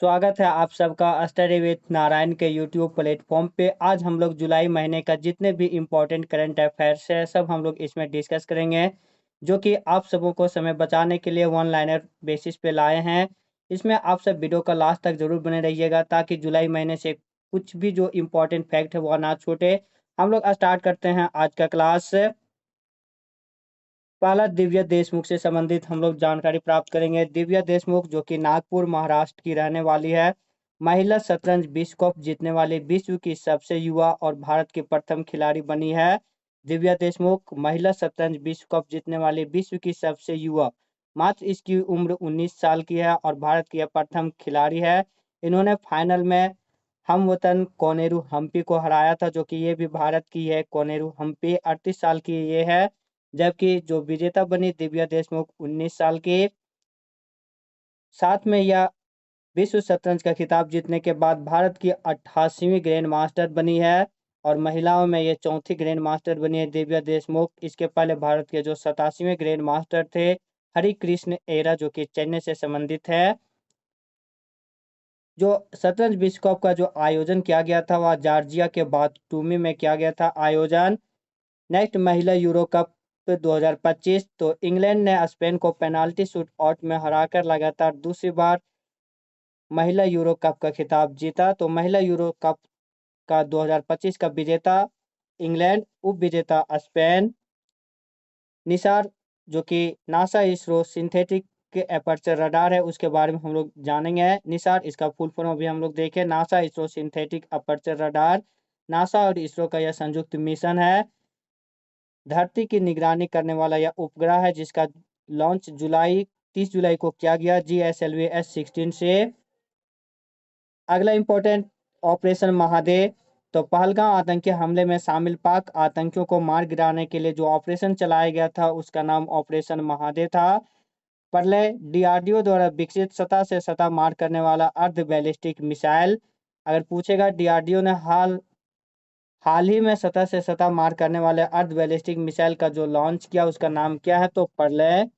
स्वागत है आप सबका स्टडी विथ नारायण के यूट्यूब प्लेटफॉर्म पे। आज हम लोग जुलाई महीने का जितने भी इम्पोर्टेंट करंट अफेयर्स है सब हम लोग इसमें डिस्कस करेंगे, जो कि आप सबों को समय बचाने के लिए वन लाइनर बेसिस पे लाए हैं। इसमें आप सब वीडियो का लास्ट तक जरूर बने रहिएगा ताकि जुलाई महीने से कुछ भी जो इम्पोर्टेंट फैक्ट है वो ना छूटे। हम लोग स्टार्ट करते हैं आज का क्लास। पहला दिव्या देशमुख से संबंधित हम लोग जानकारी प्राप्त करेंगे। दिव्या देशमुख जो कि नागपुर महाराष्ट्र की रहने वाली है, महिला शतरंज विश्व कप जीतने वाली विश्व की सबसे युवा और भारत की प्रथम खिलाड़ी बनी है। दिव्या देशमुख महिला शतरंज विश्व कप जीतने वाली विश्व की सबसे युवा, मात्र इसकी उम्र 19 साल की है और भारत की यह प्रथम खिलाड़ी है। इन्होंने फाइनल में हम वतन कोनेरू हम्पी को हराया था, जो कि ये भी भारत की है। कोनेरू हम्पी 38 साल की ये है, जबकि जो विजेता बनी दिव्या देशमुख 19 साल की। साथ में यह विश्व शतरंज का खिताब जीतने के बाद भारत की 88वीं ग्रैंड मास्टर बनी है और महिलाओं में ये चौथी ग्रैंड मास्टर बनी है दिव्या देशमुख। इसके पहले भारत के जो 87वें ग्रैंड मास्टर थे हरि कृष्ण एरा, जो कि चेन्नई से संबंधित है। जो शतरंज विश्व कप का जो आयोजन किया गया था वह जॉर्जिया के बातूमी में किया गया था आयोजन। नेक्स्ट, महिला यूरो कप 2025। तो इंग्लैंड ने स्पेन को पेनाल्टी शूट आउट में हराकर लगातार दूसरी बार महिला यूरो कप का खिताब जीता। तो महिला यूरो कप का 2025 का विजेता इंग्लैंड, उप विजेता स्पेन। निसार जो कि NASA ISRO synthetic aperture radar है उसके बारे में हम लोग जानेंगे। निसार इसका फुल फॉर्म अभी हम लोग देखें, NASA ISRO synthetic aperture radar. NASA और इसरो का यह संयुक्त मिशन है। धरती की निगरानी करने वाला यह उपग्रह है जिसका लॉन्च 30 जुलाई को किया गया GSLV S16 से। अगला इंपॉर्टेंट, ऑपरेशन महादेव। तो पहलगांव आतंकी हमले में शामिल पाक आतंकियों को मार गिराने के लिए जो ऑपरेशन चलाया गया था उसका नाम ऑपरेशन महादेव था। प्रलय DRDO द्वारा विकसित सतह से सतह मार करने वाला अर्ध बैलिस्टिक मिसाइल। अगर पूछेगा DRDO ने हाल ही में सतह से सतह मार करने वाले अर्ध बैलिस्टिक मिसाइल का जो लॉन्च किया उसका नाम क्या है, तो प्रलय।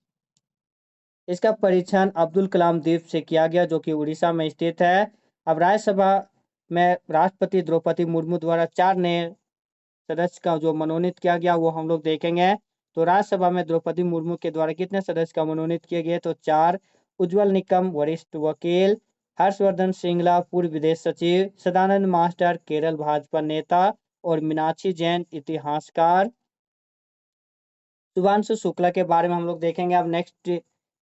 इसका परीक्षण अब्दुल कलाम द्वीप से किया गया जो कि उड़ीसा में स्थित है। अब राज्यसभा में राष्ट्रपति द्रौपदी मुर्मू द्वारा 4 नए सदस्य का जो मनोनीत किया गया वो हम लोग देखेंगे। तो राज्यसभा में द्रौपदी मुर्मू के द्वारा कितने सदस्य का मनोनीत किए गए, तो 4। उज्जवल निकम वरिष्ठ वकील, हर्षवर्धन श्रृंगला पूर्व विदेश सचिव, सदानंद मास्टर केरल भाजपा नेता और मीनाक्षी जैन इतिहासकार। शुभांशु शुक्ला के बारे में हम लोग देखेंगे अब नेक्स्ट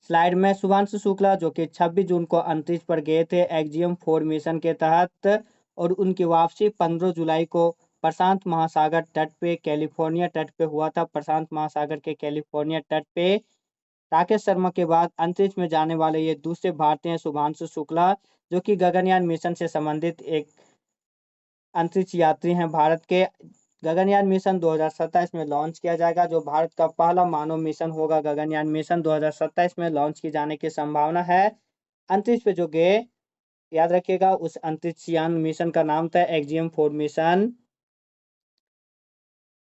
स्लाइड में। शुभांशु शुक्ला जो कि 26 जून को अंतरिक्ष पर गए थे एक्जियम 4 मिशन के तहत, और उनकी वापसी 15 जुलाई को प्रशांत महासागर तट पे कैलिफोर्निया तट पे हुआ था। प्रशांत महासागर के कैलिफोर्निया तट पे राकेश शर्मा के बाद अंतरिक्ष में जाने वाले ये दूसरे भारतीय हैं शुभांशु शुक्ला, जो कि गगनयान मिशन से संबंधित एक अंतरिक्ष यात्री हैं भारत के। गगनयान मिशन 2027 में लॉन्च किया जाएगा, जो भारत का पहला मानव मिशन होगा। गगनयान मिशन 2027 में लॉन्च की जाने की संभावना है। अंतरिक्ष पे जो गए, याद रखिएगा उस अंतरिक्ष यान मिशन का नाम था एक्जियम 4 मिशन।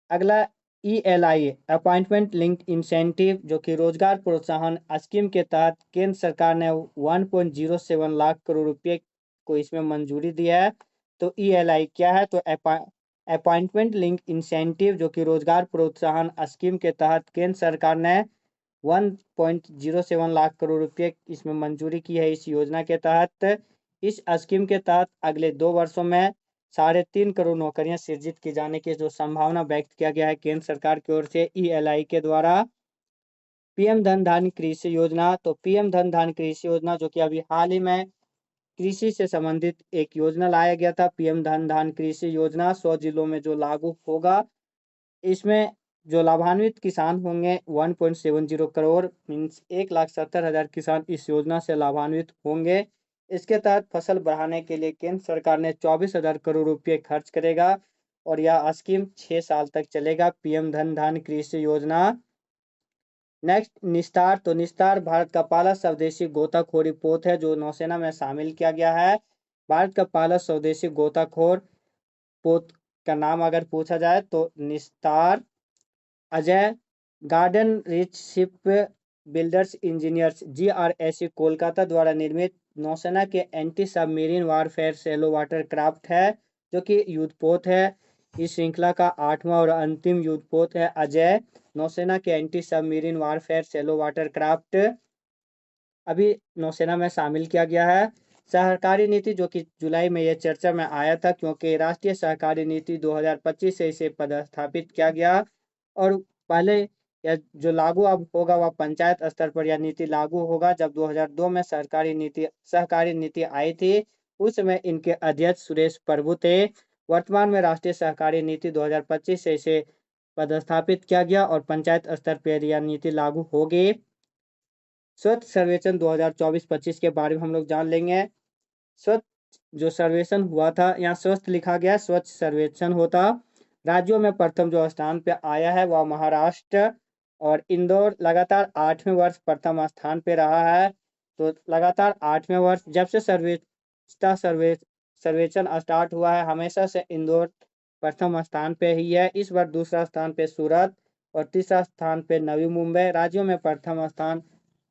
अगला ELI अपॉइंटमेंट लिंक्ड इंसेंटिव, जो कि रोजगार प्रोत्साहन स्कीम के तहत केंद्र सरकार ने 1.07 लाख करोड़ रुपए को इसमें मंजूरी दिया है। तो ELI क्या है, तो अपॉइंटमेंट लिंक इंसेंटिव, जो कि रोजगार प्रोत्साहन स्कीम के तहत केंद्र सरकार ने 1.07 लाख करोड़ रुपए इसमें मंजूरी की है। इस योजना के तहत, इस स्कीम के तहत अगले 2 वर्षों में 3.5 करोड़ नौकरियां सृजित की जाने की जो संभावना व्यक्त किया गया है केंद्र सरकार की ओर से ELI के द्वारा। PM धन धान्य कृषि योजना। तो PM धन धान्य कृषि योजना जो कि अभी हाल ही में कृषि से संबंधित एक योजना लाया गया था। PM धन धान्य कृषि योजना 100 जिलों में जो लागू होगा। इसमें जो लाभान्वित किसान होंगे 1.70 करोड़ मीन्स 1,70,000 किसान इस योजना से लाभान्वित होंगे। इसके तहत फसल बढ़ाने के लिए केंद्र सरकार ने 24,000 करोड़ रुपए खर्च करेगा और यह स्कीम 6 साल तक चलेगा, PM धन धान्य कृषि योजना। नेक्स्ट, निस्तार। तो निस्तार भारत का पहला स्वदेशी गोताखोरी पोत है जो नौसेना में शामिल किया गया है। भारत का पहला स्वदेशी गोताखोर पोत का नाम अगर पूछा जाए तो निस्तार। Ajay garden rich ship builders engineers GRSC Kolkata द्वारा निर्मित नौसेना के anti submarine warfare shallow water craft है, जो कि युद्धपोत है। इस श्रृंखला का 8वां और अंतिम युद्धपोत है अजय। नौसेना के anti submarine warfare shallow water craft अभी नौसेना में शामिल किया गया है। सहकारी नीति, जो कि जुलाई में यह चर्चा में आया था, क्योंकि राष्ट्रीय सहकारी नीति 2025 से इसे पदस्थापित किया गया। और पहले यह जो लागू अब होगा वह पंचायत स्तर पर यह नीति लागू होगा। जब 2002 में सहकारी नीति आई थी, उस समय इनके अध्यक्ष सुरेश प्रभु थे। वर्तमान में राष्ट्रीय सहकारी नीति 2025 से इसे पदस्थापित किया गया और पंचायत स्तर पर यह नीति लागू होगी। स्वच्छ सर्वेक्षण 2024-25 के बारे में हम लोग जान लेंगे। स्वच्छ जो सर्वेक्षण हुआ था, यहाँ स्वस्थ लिखा गया, स्वच्छ सर्वेक्षण होता। राज्यों में प्रथम जो स्थान पे आया है वह महाराष्ट्र, और इंदौर लगातार 8वें वर्ष प्रथम स्थान पे रहा है। तो लगातार 8वें वर्ष जब से सर्वेक्षण स्टार्ट हुआ है, हमेशा से इंदौर प्रथम स्थान पे ही है। इस बार दूसरा स्थान पे सूरत और तीसरा स्थान पे नवी मुंबई। राज्यों में प्रथम स्थान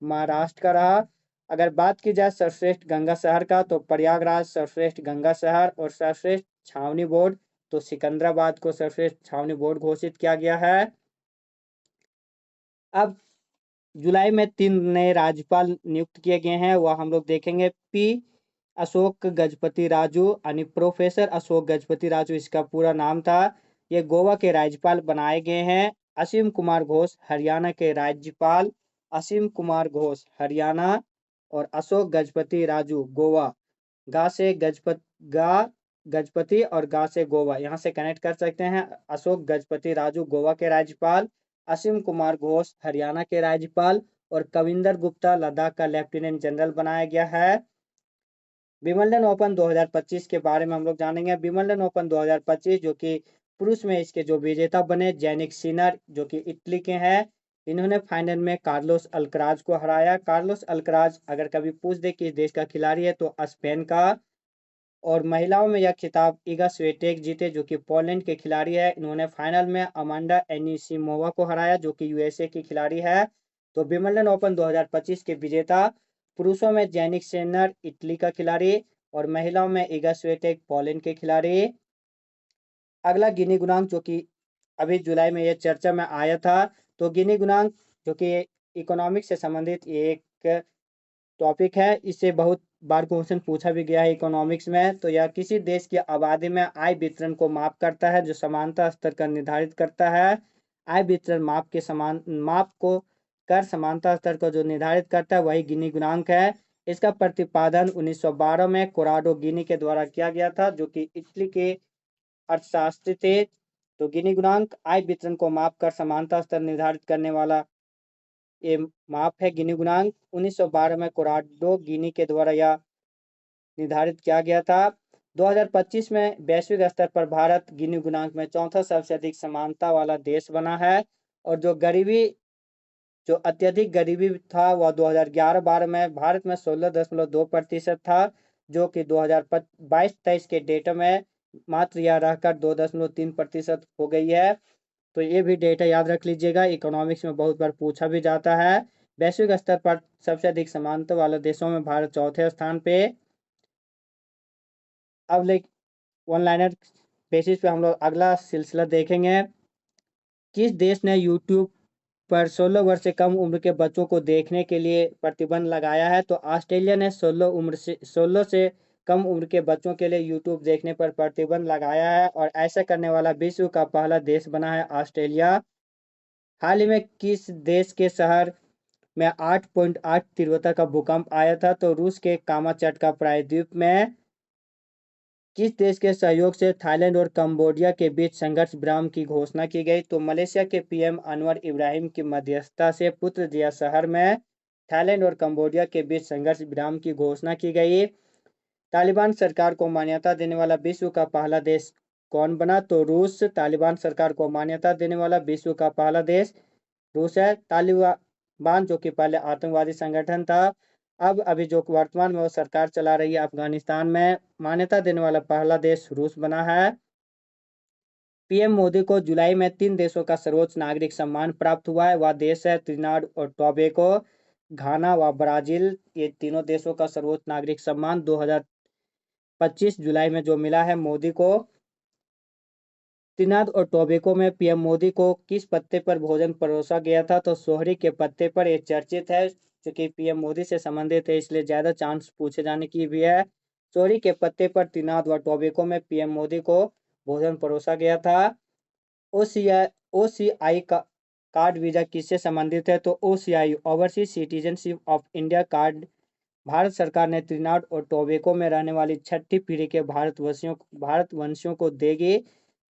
महाराष्ट्र का रहा। अगर बात की जाए सर्वश्रेष्ठ गंगा शहर का, तो प्रयागराज सर्वश्रेष्ठ गंगा शहर, और सर्वश्रेष्ठ छावनी बोर्ड तो सिकंदराबाद को सर्वश्रेष्ठ छावनी बोर्ड घोषित किया गया है। अब जुलाई में 3 नए राज्यपाल नियुक्त किए गए हैं, वह हम लोग देखेंगे। अशोक गजपति राजू, यानी प्रोफेसर अशोक गजपति राजू इसका पूरा नाम था। ये गोवा के राज्यपाल बनाए गए हैं। असीम कुमार घोष हरियाणा के राज्यपाल, असीम कुमार घोष हरियाणा, और अशोक गजपति राजू गोवा। गा से गजपति और गा से गोवा, यहाँ से कनेक्ट कर सकते हैं। अशोक गजपति राजू गोवा के राज्यपाल, असीम कुमार घोष हरियाणा के राज्यपाल, और कविंदर गुप्ता लद्दाख का लेफ्टिनेंट जनरल बनाया गया है। विंबलडन ओपन 2025 के बारे में हम लोग जानेंगे। विंबलडन ओपन 2025 जो कि पुरुष में इसके जो विजेता बने जैनिक सिनर, जो कि इटली के हैं, इन्होंने फाइनल में कार्लोस अल्कराज को हराया। कार्लोस अल्कराज अगर कभी पूछ दे कि देश का खिलाड़ी है तो स्पेन का। और महिलाओं में यह खिताब इगा स्विएटेक जीते, जो कि पोलैंड के खिलाड़ी है। इन्होंने फाइनल में अमांडा एनिसिमोवा को हराया, जो कि यूएसए की खिलाड़ी है। तो विंबलडन ओपन 2025 के विजेता पुरुषों में जैनिक सिनर इटली का खिलाड़ी, और महिलाओं में इगा स्विएटेक पोलैंड के खिलाड़ी। अगला गिनी गुणांक, जो कि अभी जुलाई में यह चर्चा में आया था। तो गिनी गुणांक जो कि इकोनॉमिक्स से संबंधित एक टॉपिक है, इससे बहुत बार क्वेश्चन पूछा भी गया है इकोनॉमिक्स में। तो यह किसी देश की आबादी में आय वितरण को माप करता है, जो समानता स्तर का निर्धारित करता है। आय वितरण माप को कर समानता स्तर को जो निर्धारित करता है वही गिनी गुणांक है। इसका प्रतिपादन 1912 में कोराडो गिनी के द्वारा किया गया था, जो कि इटली के अर्थशास्त्री थे। तो गिनी गुणांक आय वितरण को माप कर समानता स्तर निर्धारित करने वाला ये माप है गिनी गुणांक। 1912 में कोराडो गिनी के द्वारा यह निर्धारित किया गया था। 2025 में वैश्विक स्तर पर भारत गिनी गुणांक में चौथा सबसे अधिक समानता वाला देश बना है। और जो अत्यधिक गरीबी था वह 2011-12 में भारत में 16.2% था, जो कि 2022-23 के डेटा में मात्र यह रहकर 2.3% हो गई है। तो ये भी डेटा याद रख लीजिएगा, इकोनॉमिक्स में बहुत बार पूछा भी जाता है। वैश्विक स्तर पर सबसे अधिक समानता वाले देशों में भारत चौथे स्थान पे। अब वन लाइनर बेसिस पे हम लोग अगला सिलसिला देखेंगे। किस देश ने यूट्यूब पर 16 वर्ष से कम उम्र के बच्चों को देखने के लिए प्रतिबंध लगाया है? तो ऑस्ट्रेलिया ने 16 से कम उम्र के बच्चों के लिए यूट्यूब देखने पर प्रतिबंध लगाया है, और ऐसा करने वाला विश्व का पहला देश बना है ऑस्ट्रेलिया। हाल ही में किस देश के शहर में 8.8 तीव्रता का भूकंप आया था? तो रूस के कामाचटका प्रायद्वीप में। किस देश के सहयोग से थाईलैंड और कंबोडिया के बीच संघर्ष विराम की घोषणा की गई? तो मलेशिया के पीएम अनवर इब्राहिम की मध्यस्थता से पुत्रजया शहर में थाईलैंड और कंबोडिया के बीच संघर्ष विराम की घोषणा की गई। तालिबान सरकार को मान्यता देने वाला विश्व का पहला देश कौन बना? तो रूस। तालिबान सरकार को मान्यता देने वाला विश्व का पहला देश रूस है। तालिबान जो कि पहले आतंकवादी संगठन था, अब अभी जो वर्तमान में वो सरकार चला रही है अफगानिस्तान में, मान्यता देने वाला पहला देश रूस बना है। पीएम मोदी को जुलाई में 3 देशों का सर्वोच्च नागरिक सम्मान प्राप्त हुआ है। वह देश है त्रिनाड और टोबैगो, घाना व ब्राज़ील। ये तीनों देशों का सर्वोच्च नागरिक सम्मान 2025 जुलाई में जो मिला है मोदी को। त्रिनाद और टोबैगो में पीएम मोदी को किस पत्ते पर भोजन परोसा गया था? तो सोहरी के पत्ते पर। ये चर्चित है, चूंकि पीएम मोदी से संबंधित है इसलिए ज़्यादा चांस पूछे जाने की भी है। सोहरी के पत्ते पर त्रिनाद व टोबैगो में पीएम मोदी को भोजन परोसा गया था। ओसीआई का कार्ड वीजा किससे संबंधित है? तो OCI overseas citizenship of India card Bharat सरकार ने त्रिनाड और टोबैगो में रहने वाली छठी पीढ़ी के भारतवंशियों को देगी।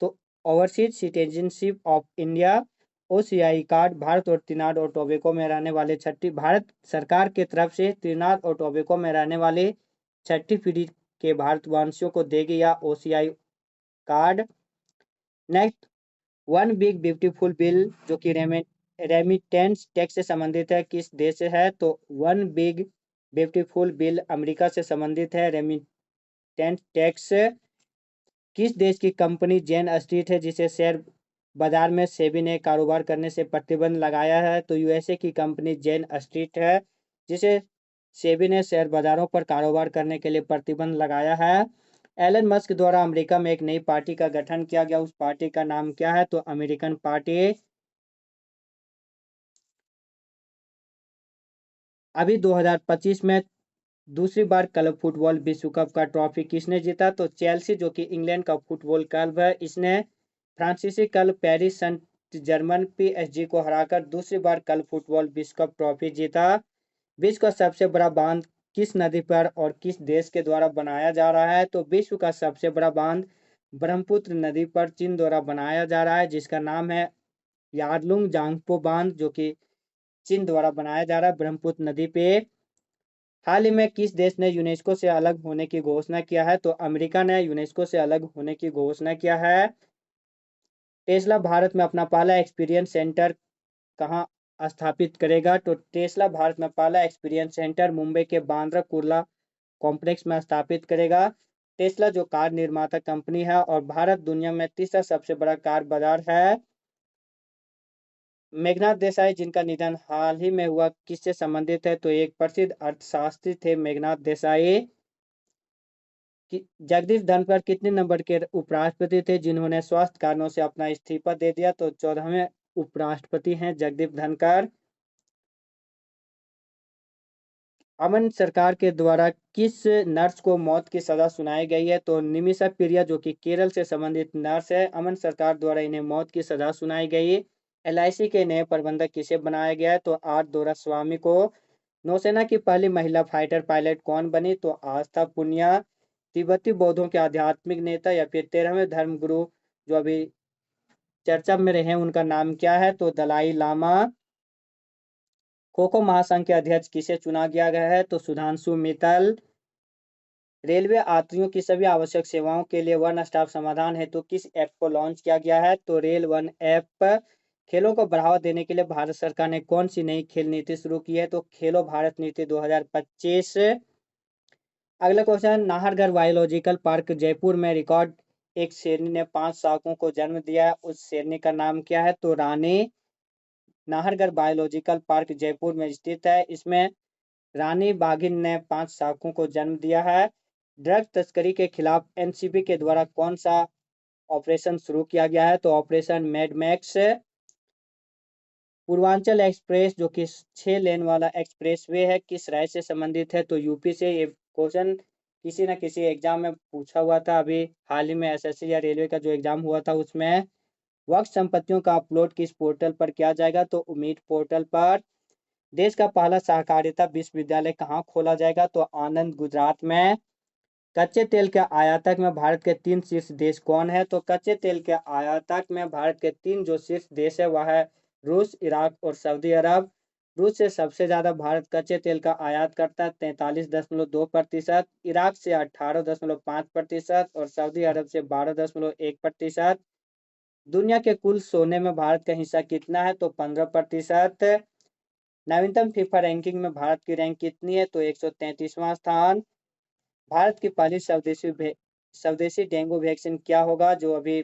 तो overseas citizenship of India OCI card Bharat और त्रिनाड और टोबैगो में रहने वाले छठी भारत सरकार के तरफ से त्रिनाड और टोबैगो में रहने वाले छठी पीढ़ी के भारतवंशियों को देगी या OCI card. Next, one big beautiful bill जो कि रेमिटेंस टैक्स से संबंधित है, किस देश से है? तो one big beautiful bill America से संबंधित है। रेमिटेंस टैक्स किस देश की कंपनी जेन स्ट्रीट है जिसे शेयर बाजार में सेबी ने कारोबार करने से प्रतिबंध लगाया है? तो यूएसए की कंपनी जेन स्ट्रीट है जिसे सेबी ने शेयर बाजारों पर कारोबार करने के लिए प्रतिबंध लगाया है। एलन मस्क द्वारा अमेरिका में एक नई पार्टी का गठन किया गया, उस पार्टी का नाम क्या है? तो अमेरिकन पार्टी। अभी 2025 में दूसरी बार क्लब फुटबॉल विश्व कप का ट्रॉफी किसने जीता? तो चेल्सी जो कि इंग्लैंड का फुटबॉल क्लब है, इसने फ्रांसीसी club Paris Saint Germain PSG को हराकर दूसरी बार क्लब फुटबॉल विश्व कप ट्रॉफी जीता। विश्व का सबसे बड़ा बांध किस नदी पर और किस देश के द्वारा बनाया जा रहा है? तो विश्व का सबसे बड़ा बांध ब्रह्मपुत्र नदी पर चीन द्वारा बनाया जा रहा है, जिसका नाम है यारलुंग जांगपो बांध, जो कि चीन द्वारा बनाया जा रहा है ब्रह्मपुत्र नदी पे। हाल ही में किस देश ने यूनेस्को से अलग होने की घोषणा किया है? तो अमेरिका ने यूनेस्को से अलग होने की घोषणा किया है। टेस्ला भारत में अपना पहला एक्सपीरियंस सेंटर कहाँ स्थापित करेगा? तो टेस्ला भारत में पहला एक्सपीरियंस सेंटर मुंबई के बांद्रा कुर्ला कॉम्प्लेक्स में स्थापित करेगा। टेस्ला जो कार निर्माता कंपनी है और भारत दुनिया में तीसरा सबसे बड़ा कार बाजार है। मेघनाथ देसाई जिनका निधन हाल ही में हुआ, किससे संबंधित है? तो एक प्रसिद्ध अर्थशास्त्री थे मेघनाथ देसाई। जगदीप धनखड़ कितने नंबर के उपराष्ट्रपति थे जिन्होंने स्वास्थ्य कारणों से अपना इस्तीफा दे दिया? तो 14वें उपराष्ट्रपति हैं जगदीप धनखड़। अमन सरकार के द्वारा किस नर्स को मौत की सजा सुनाई गई है? तो निमिषा प्रिया जो कि केरल से संबंधित नर्स है, अमन सरकार द्वारा इन्हें मौत की सजा सुनाई गई। एलआईसी के नए प्रबंधक किसे बनाया गया है? तो आर दोरास्वामी को। नौसेना की पहली महिला फाइटर पायलट कौन बनी? तो आस्था पुनिया। तिब्बती बौद्धों के आध्यात्मिक नेता या फिर 13वें धर्मगुरु जो अभी चर्चा में रहे उनका नाम क्या है? तो दलाई लामा। खो खो महासंघ के अध्यक्ष किसे चुना गया गया है? तो सुधांशु मित्तल। रेलवे यात्रियों की सभी आवश्यक सेवाओं के लिए वन स्टॉप समाधान हेतु किस ऐप को लॉन्च किया गया है? तो रेल वन ऐप। खेलों को बढ़ावा देने के लिए भारत सरकार ने कौन सी नई खेल नीति शुरू की है? तो खेलो भारत नीति 2025। अगला question, Nahargarh biological park Jaipur में रिकॉर्ड एक शेरनी ने 5 शावकों को जन्म दिया है, उस शेरनी का नाम क्या है? तो रानी। नाहरगढ़ बायोलॉजिकल पार्क जयपुर में स्थित है, इसमें रानी बाघिन ने 5 शावकों को जन्म दिया है। ड्रग तस्करी के खिलाफ एनसीबी के द्वारा कौन सा ऑपरेशन शुरू किया गया है? तो ऑपरेशन मैडमैक्स। पूर्वांचल एक्सप्रेस जो कि 6 लेन वाला एक्सप्रेसवे है, किस राज्य से संबंधित है? तो यूपी से। ये क्वेश्चन किसी न किसी एग्जाम में पूछा हुआ था, अभी हाल ही में एसएससी या रेलवे का जो एग्जाम हुआ था उसमें। वक्त संपत्तियों का अपलोड किस पोर्टल पर किया जाएगा? तो उम्मीद पोर्टल पर। देश का पहला सहकारिता विश्वविद्यालय कहाँ खोला जाएगा? तो आनंद गुजरात में। कच्चे तेल के आयातक में भारत के 3 शीर्ष देश कौन है? तो कच्चे तेल के आयातक में भारत के 3 जो शीर्ष देश है वह है रूस, इराक और सऊदी अरब। रूस से सबसे ज़्यादा भारत कच्चे तेल का आयात करता है 43.2%, इराक से 18.5% और सऊदी अरब से 12.1%। दुनिया के कुल सोने में भारत का हिस्सा कितना है? तो 15%। नवीनतम फीफा रैंकिंग में भारत की रैंक कितनी है? तो 133वां स्थान। भारत की पहली स्वदेशी डेंगू वैक्सीन क्या होगा जो अभी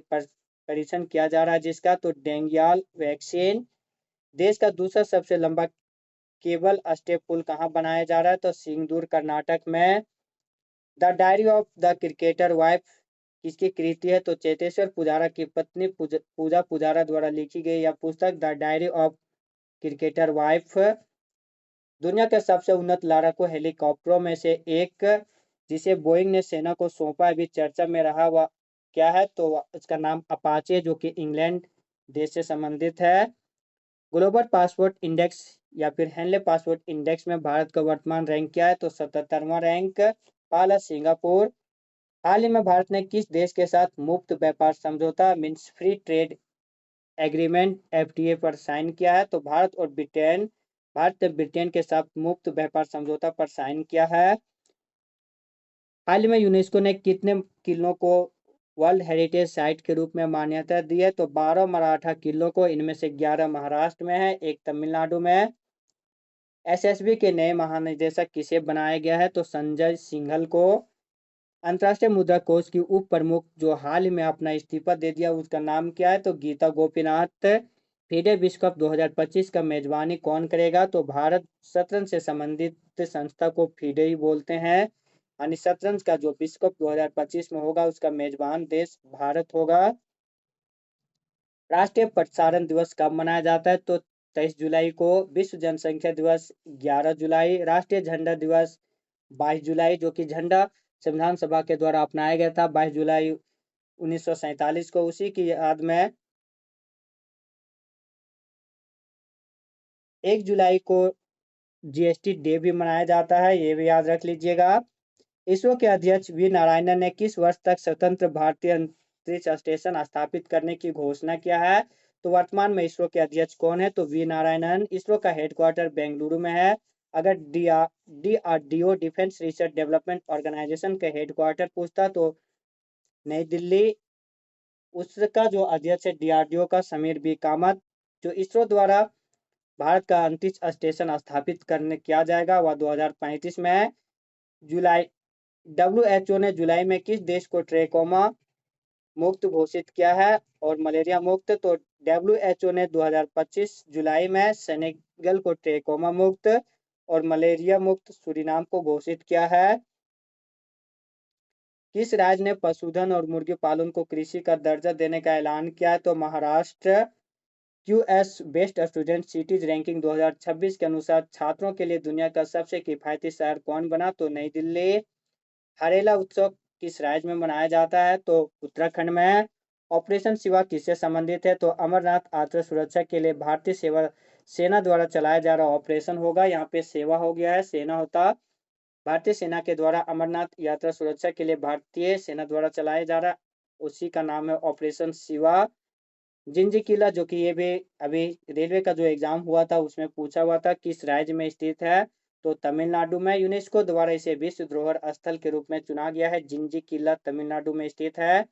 परीक्षण किया जा रहा है जिसका, तो डेंगुआल वैक्सीन। देश का दूसरा सबसे लंबा केबल स्टे पुल कहाँ बनाया जा रहा है, तो सिंगदूर कर्नाटक में। The diary of the cricketer wife किसकी कृति है, तो चेतेश्वर पुजारा की पत्नी पूजा पुजारा द्वारा लिखी गई यह पुस्तक the diary of cricketer wife दुनिया के सबसे उन्नत लड़ाकू हेलीकॉप्टरों में से एक, जिसे बोइंग ने सेना को सौंपा, अभी चर्चा में रहा हुआ क्या है, तो उसका नाम अपाचे, जो कि इंग्लैंड देश से संबंधित है। ग्लोबल पासपोर्ट इंडेक्स या फिर हेनले पासपोर्ट इंडेक्स में भारत का वर्तमान रैंक क्या है, तो 77वां रैंक। पहला सिंगापुर। हाल ही में भारत ने किस देश के साथ मुक्त व्यापार समझौता means free trade agreement FTA पर साइन किया है, तो भारत ने ब्रिटेन के साथ मुक्त व्यापार समझौता पर साइन किया है। हाल ही में यूनेस्को ने कितने किलों को वर्ल्ड हेरिटेज साइट के रूप में मान्यता दी है, तो 12 मराठा किलों को, इनमें से 11 महाराष्ट्र में है, एक तमिलनाडु में। एसएसबी के नए महानिदेशक किसे बनाया गया है, तो संजय सिंघल को। अंतर्राष्ट्रीय मुद्रा कोष की उप प्रमुख जो हाल ही में अपना इस्तीफा दे दिया, उसका नाम क्या है, तो गीता गोपीनाथ। फीडे विश्व कप 2025 का मेजबानी कौन करेगा, तो भारत शतरंज से संबंधित संस्था को फीडे ही बोलते हैं, यानी शतरंज का जो विश्व कप 2025 में होगा उसका मेजबान देश भारत होगा। राष्ट्रीय प्रसारण दिवस कब मनाया जाता है, तो 23 जुलाई को। विश्व जनसंख्या दिवस 11 जुलाई। राष्ट्रीय झंडा दिवस 22 जुलाई, जो कि झंडा संविधान सभा के द्वारा अपनाया गया था 22 जुलाई 1947 को। उसी की याद में 1 जुलाई को जीएसटी डे भी मनाया जाता है, ये भी याद रख लीजिएगा। इसरो के अध्यक्ष वी नारायणन ने किस वर्ष तक स्वतंत्र भारतीय अंतरिक्ष स्टेशन स्थापित करने की घोषणा किया है, तो वर्तमान में इसरो के अध्यक्ष कौन है, तो वी नारायणन। इसरो का हेडक्वार्टर बेंगलुरु में है। अगर DRDO defence research development organisation के हेडक्वार्टर पूछता तो नई दिल्ली। उसका जो अध्यक्ष है डीआरडीओ का समीर बी कामत। जो इसरो द्वारा भारत का अंतरिक्ष स्टेशन स्थापित करने किया जाएगा वह 2035 में है। जुलाई डब्ल्यूएचओ ने जुलाई में किस देश को ट्रेकोमा मुक्त घोषित किया है और मलेरिया मुक्त, तो डब्ल्यूएचओ ने 2025 जुलाई में सेनेगल को ट्रेकोमा मुक्त और मलेरिया मुक्त सूरीनाम को घोषित किया है। किस राज्य ने पशुधन और मुर्गी पालन को कृषि का दर्जा देने का ऐलान किया है, तो Maharashtra. QS best student cities ranking 2026 के अनुसार छात्रों के लिए दुनिया का सबसे किफायती शहर कौन बना, तो नई दिल्ली। हरेला उत्सव किस राज्य में मनाया जाता है, तो उत्तराखंड में। ऑपरेशन शिवा किससे संबंधित है, तो अमरनाथ यात्रा सुरक्षा के लिए भारतीय सेना द्वारा चलाया जा रहा ऑपरेशन होगा। यहाँ पे सेवा हो गया है, सेना होता। भारतीय सेना के द्वारा अमरनाथ यात्रा सुरक्षा के लिए भारतीय सेना द्वारा चलाया जा रहा उसी का नाम है ऑपरेशन शिवा। जिंजी किला, जो कि ये भी अभी रेलवे का जो एग्जाम हुआ था उसमें पूछा हुआ था, किस राज्य में स्थित है, तो तमिलनाडु में। यूनेस्को द्वारा इसे विश्व धरोहर स्थल के रूप में चुना गया है। जिंजी किला तमिलनाडु में स्थित है।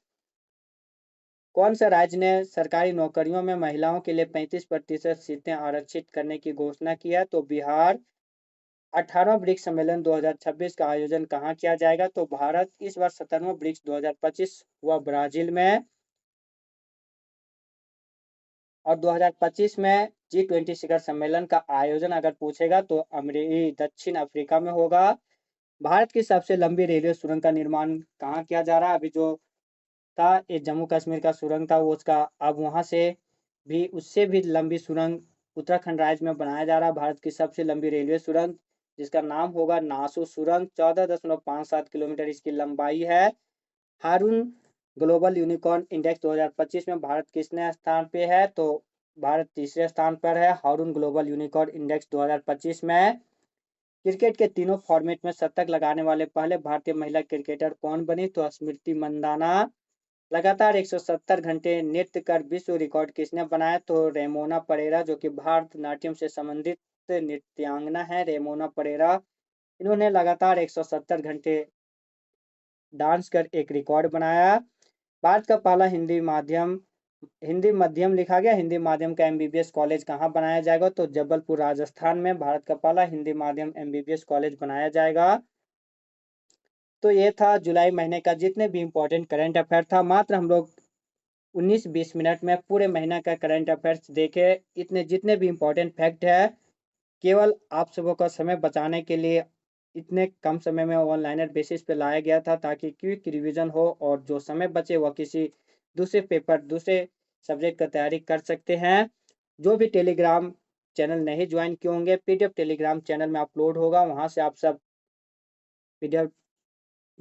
कौन सा राज्य ने सरकारी नौकरियों में महिलाओं के लिए 35% सीटें आरक्षित करने की घोषणा की है, तो बिहार। 18वां ब्रिक्स सम्मेलन 2026 का आयोजन कहाँ किया जाएगा, तो भारत। इस बार 17वां ब्रिक्स 2025 हुआ ब्राजील में। और 2025 में G20 शिखर सम्मेलन का आयोजन अगर पूछेगा तो दक्षिण अफ्रीका में होगा। भारत की सबसे लंबी रेलवे सुरंग का निर्माण कहाँ किया जा रहा है, अभी जो था ये जम्मू कश्मीर का सुरंग था वो उसका अब वहां से भी उससे भी लंबी सुरंग उत्तराखंड राज्य में बनाया जा रहा है। भारत की सबसे लंबी रेलवे सुरंग जिसका नाम होगा नासू सुरंग 14.57 किलोमीटर इसकी लंबाई है। हारून ग्लोबल यूनिकॉर्न इंडेक्स 2025 में भारत किसने स्थान पे है, तो भारत तीसरे स्थान पर है हारून ग्लोबल यूनिकॉर्न इंडेक्स 2025 में। क्रिकेट के तीनों फॉर्मेट में शतक लगाने वाले पहले भारतीय महिला क्रिकेटर कौन बनी, तो स्मृति मंदाना। लगातार 170 घंटे नृत्य कर विश्व रिकॉर्ड किसने बनाया, तो रेमोना परेरा, जो कि भारतनाट्यम से संबंधित नृत्यांगना है रेमोना परेरा। इन्होंने लगातार 170 घंटे डांस कर एक रिकॉर्ड बनाया। भारत का पहला हिंदी मध्यम लिखा गया हिंदी माध्यम का एमबीबीएस कॉलेज कहाँ बनाया जाएगा, तो जबलपुर राजस्थान में भारत का पहला हिंदी माध्यम एमबीबीएस कॉलेज बनाया जाएगा। तो ये था जुलाई महीने का जितने भी इंपॉर्टेंट करंट अफेयर था। मात्र हम लोग 19-20 मिनट में पूरे महीना का करंट अफेयर्स देखें। इतने जितने भी इम्पोर्टेंट फैक्ट है, केवल आप सबों का समय बचाने के लिए इतने कम समय में ऑनलाइनर बेसिस पे लाया गया था, ताकि क्विक रिवीजन हो और जो समय बचे वह किसी दूसरे पेपर, दूसरे सब्जेक्ट का तैयारी कर सकते हैं। जो भी टेलीग्राम चैनल नहीं ज्वाइन किए होंगे, पीडीएफ टेलीग्राम चैनल में अपलोड होगा, वहां से आप सब पीडीएफ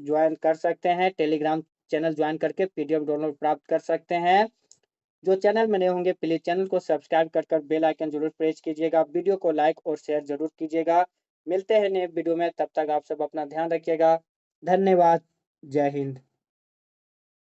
ज्वाइन कर सकते हैं। टेलीग्राम चैनल ज्वाइन करके पीडीएफ डाउनलोड प्राप्त कर सकते हैं। जो चैनल में नए होंगे, प्लीज चैनल को सब्सक्राइब कर बेल आइकन जरूर प्रेस कीजिएगा। वीडियो को लाइक और शेयर जरूर कीजिएगा। मिलते हैं नए वीडियो में, तब तक आप सब अपना ध्यान रखिएगा। धन्यवाद। जय हिंद।